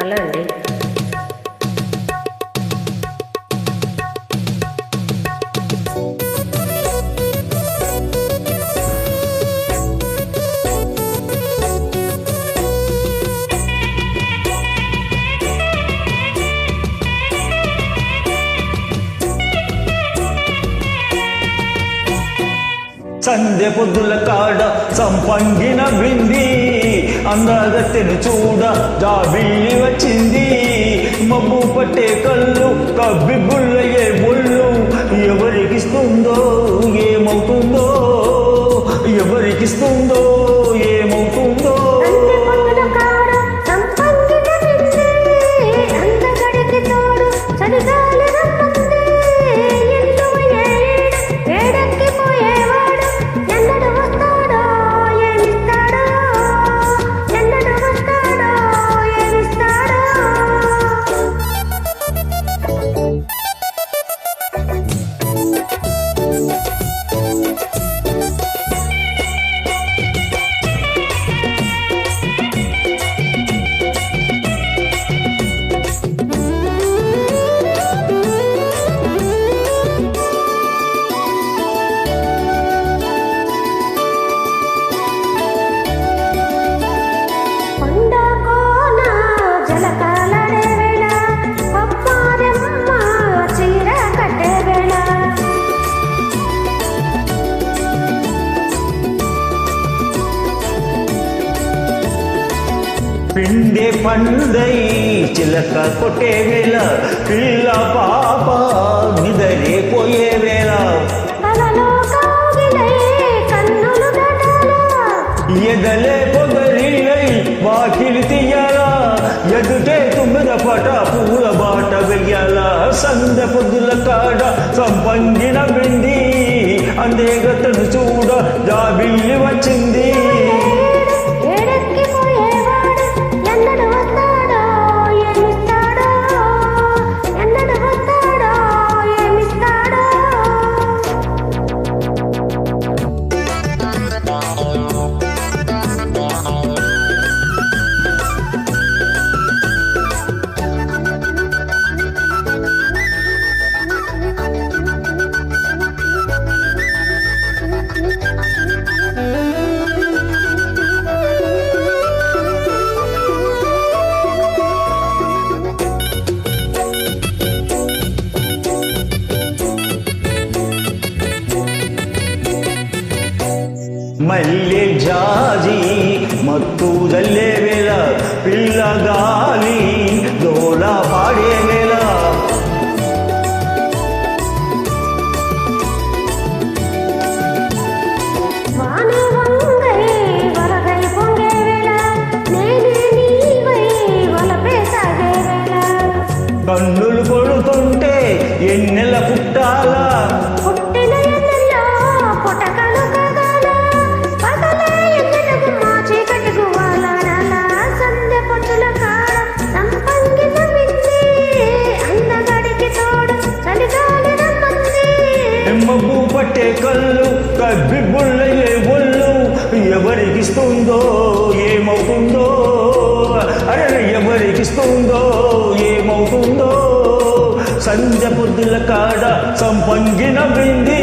చెప్పాలా అండి? సంధ్య పొద్దుల కాడ సంపంగిన బింది అందగత్తెను చూడ జాబిల్లి వచ్చింది. మబ్బు పట్టే కళ్ళు కబ్బి బుల్లయ్యే బొళ్ళు ఎవరికిస్తుందో ఏమవుతుందో, ఎవరికిస్తుందో ఏమవుతుందో. పిండే పందై చిలక కొట్టే వేళ పిల్ల పాప నిదరే పోయే వేళ ఎదలే పొగరిలై వాకిలి తీయాల ఎదుటే తుమ్మిద పట పూల బాట వెయ్యాల. సంద పొద్దుల కాడ సంపంగిన బింది అందేగతను చూడ జాబిల్లి వచ్చింది. మల్లె జాజి మత్తు జల్లే వేళ పిల్ల గాలి దోల పాడే వేళ కన్నులు కొడుతుంటే ఎన్నెల పుట్టాలా మబ్బు పట్టే కళ్ళు కబ్బి బుల్లయ్యే బొళ్ళు ఎవరికిస్తుందో ఏమవుతుందో, అరే ఎవరికిస్తుందో ఏమవుతుందో. సంధ్య పొద్దుల కాడ సంపంగిన బింది